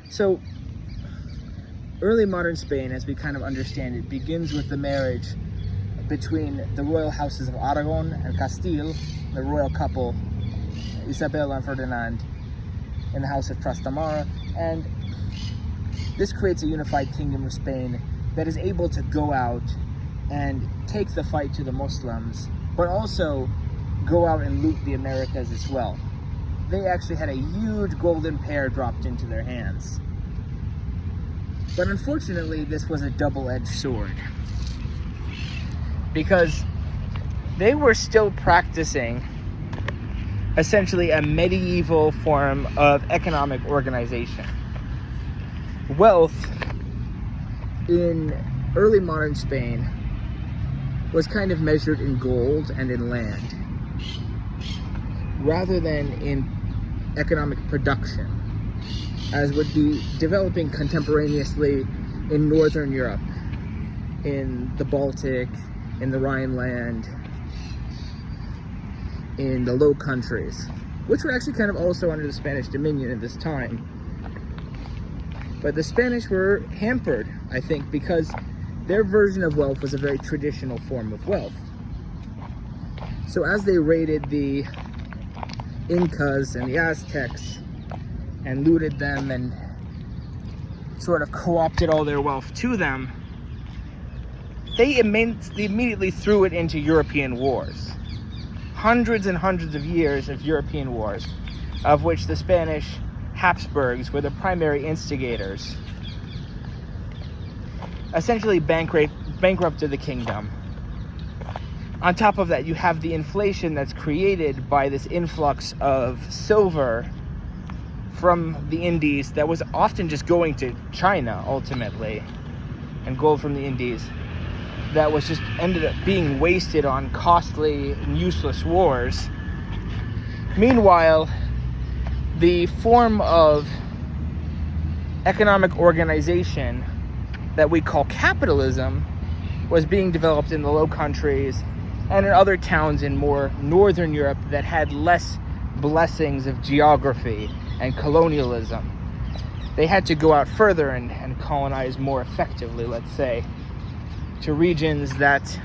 So, early modern Spain, as we kind of understand it, begins with the marriage between the royal houses of Aragon and Castile, the royal couple, Isabella and Ferdinand, in the house of Trastamara, and this creates a unified kingdom of Spain that is able to go out and take the fight to the Muslims, but also go out and loot the Americas as well. They actually had a huge golden pear dropped into their hands. But unfortunately, this was a double-edged sword, because they were still practicing essentially a medieval form of economic organization. Wealth in early modern Spain was kind of measured in gold and in land, rather than in economic production, as would be developing contemporaneously in Northern Europe, in the Baltic, in the Rhineland, in the Low Countries, which were actually kind of also under the Spanish dominion at this time. But the Spanish were hampered, I think, because their version of wealth was a very traditional form of wealth. So as they raided the Incas and the Aztecs and looted them and sort of co-opted all their wealth to them, they immediately threw it into European wars. Hundreds and hundreds of years of European wars, of which the Spanish Habsburgs were the primary instigators, essentially bankrupted the kingdom. On top of that, you have the inflation that's created by this influx of silver from the Indies that was often just going to China ultimately, and gold from the Indies that was just ended up being wasted on costly and useless wars. Meanwhile, the form of economic organization that we call capitalism was being developed in the Low Countries and in other towns in more northern Europe that had less blessings of geography and colonialism. They had to go out further and colonize more effectively, let's say, to regions that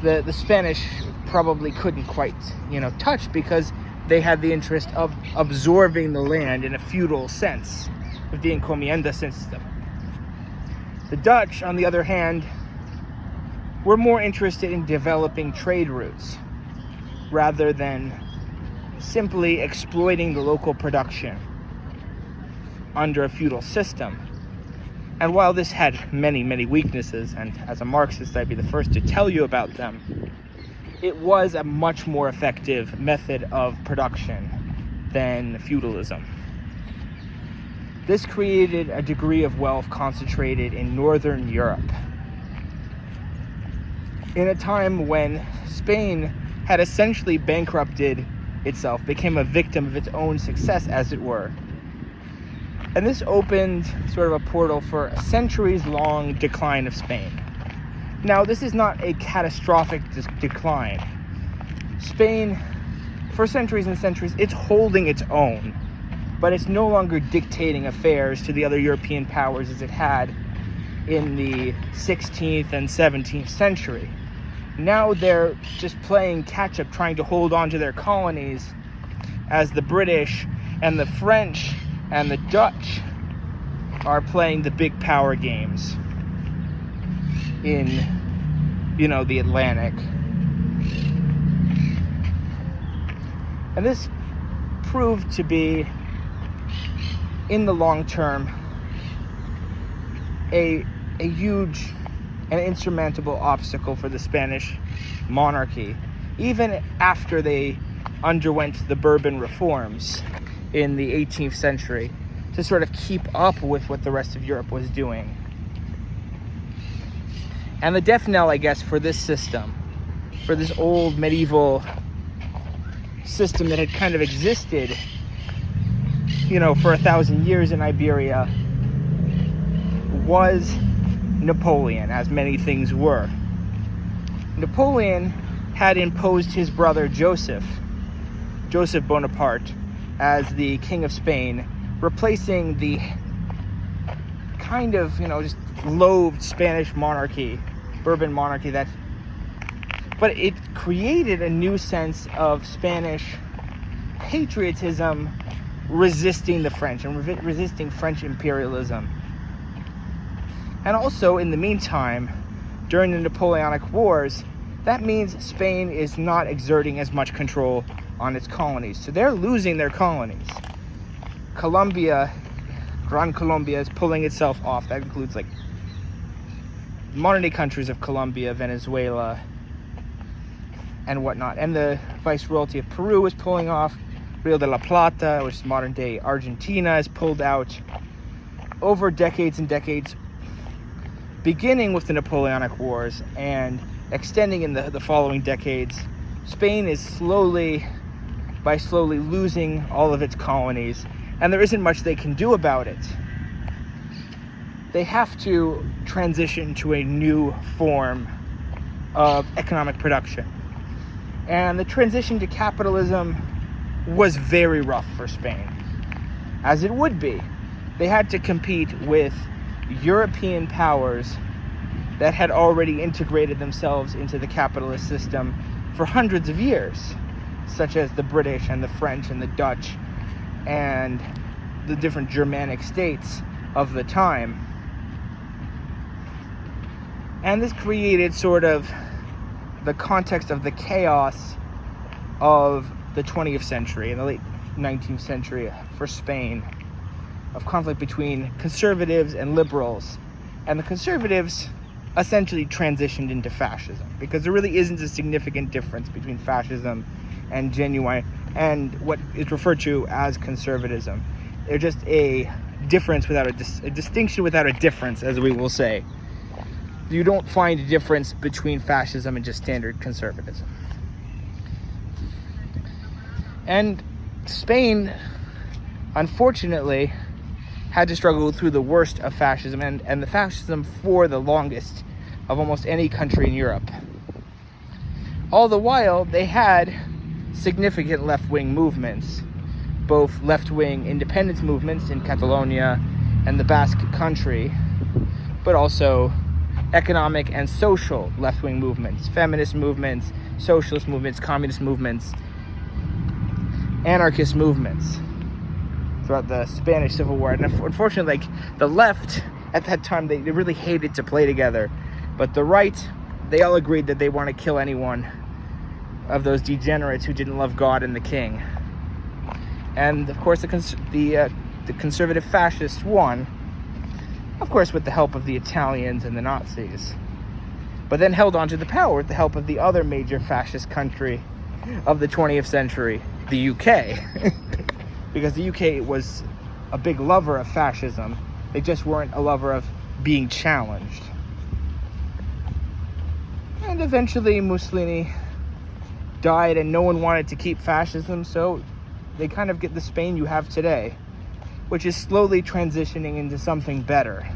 the Spanish probably couldn't quite, touch, because they had the interest of absorbing the land in a feudal sense, with the encomienda system. The Dutch, on the other hand, were more interested in developing trade routes rather than simply exploiting the local production under a feudal system. And while this had many, many weaknesses, and as a Marxist I'd be the first to tell you about them, it was a much more effective method of production than feudalism. This created a degree of wealth concentrated in Northern Europe, in a time when Spain had essentially bankrupted itself, became a victim of its own success, as it were. And this opened sort of a portal for a centuries-long decline of Spain. Now, this is not a catastrophic decline. Spain, for centuries and centuries, it's holding its own, but it's no longer dictating affairs to the other European powers as it had in the 16th and 17th century. Now they're just playing catch-up, trying to hold on to their colonies, as the British and the French and the Dutch are playing the big power games in, the Atlantic. And this proved to be, in the long term, a huge and insurmountable obstacle for the Spanish monarchy, even after they underwent the Bourbon reforms in the 18th century to sort of keep up with what the rest of Europe was doing. And the death knell, I guess, for this system, for this old medieval system that had kind of existed, for 1,000 years in Iberia, was Napoleon, as many things were. Napoleon had imposed his brother Joseph Bonaparte, as the King of Spain replacing the kind of, just loathed Spanish monarchy, Bourbon monarchy, but it created a new sense of Spanish patriotism resisting the French and resisting French imperialism. And also, in the meantime, during the Napoleonic Wars, that means Spain is not exerting as much control on its colonies. So they're losing their colonies. Colombia, Gran Colombia, is pulling itself off. That includes like modern-day countries of Colombia, Venezuela, and whatnot. And the Viceroyalty of Peru is pulling off. Rio de la Plata, which is modern-day Argentina, is pulled out over decades and decades, beginning with the Napoleonic Wars and extending in the following decades. Spain is slowly losing all of its colonies, and there isn't much they can do about it. They have to transition to a new form of economic production. And the transition to capitalism was very rough for Spain, as it would be. They had to compete with European powers that had already integrated themselves into the capitalist system for hundreds of years, such as the British and the French and the Dutch and the different Germanic states of the time. And this created sort of the context of the chaos of the 20th century and the late 19th century for Spain, of conflict between conservatives and liberals. And the conservatives essentially transitioned into fascism, because there really isn't a significant difference between fascism and what is referred to as conservatism. They're just a difference without a distinction without a difference, as we will say. You don't find a difference between fascism and just standard conservatism. And Spain, unfortunately, had to struggle through the worst of fascism and the fascism for the longest of almost any country in Europe. All the while, they had significant left-wing movements, both left-wing independence movements in Catalonia and the Basque Country, but also economic and social left-wing movements, feminist movements, socialist movements, communist movements, anarchist movements throughout the Spanish Civil War. And unfortunately, the left at that time, they really hated to play together. But the right, they all agreed that they want to kill anyone of those degenerates who didn't love God and the king. And of course, the conservative fascists won, of course, with the help of the Italians and the Nazis, but then held on to the power with the help of the other major fascist country of the 20th century, the UK. Because the UK was a big lover of fascism. They just weren't a lover of being challenged. And eventually Mussolini died and no one wanted to keep fascism, so they kind of get the Spain you have today, which is slowly transitioning into something better.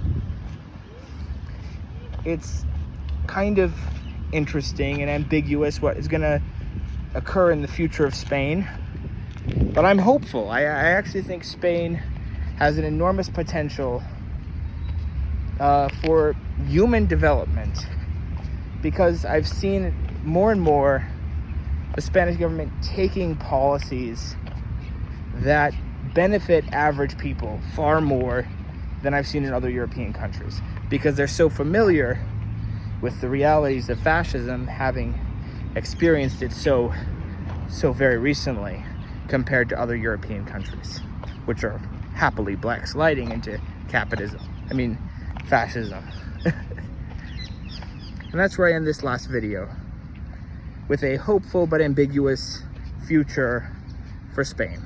It's kind of interesting and ambiguous what is going to occur in the future of Spain, but I'm hopeful. I actually think Spain has an enormous potential for human development, because I've seen more and more the Spanish government taking policies that benefit average people far more than I've seen in other European countries, because they're so familiar with the realities of fascism, having experienced it so very recently compared to other European countries, which are happily black sliding into fascism. And that's where I end this last video, with a hopeful but ambiguous future for Spain.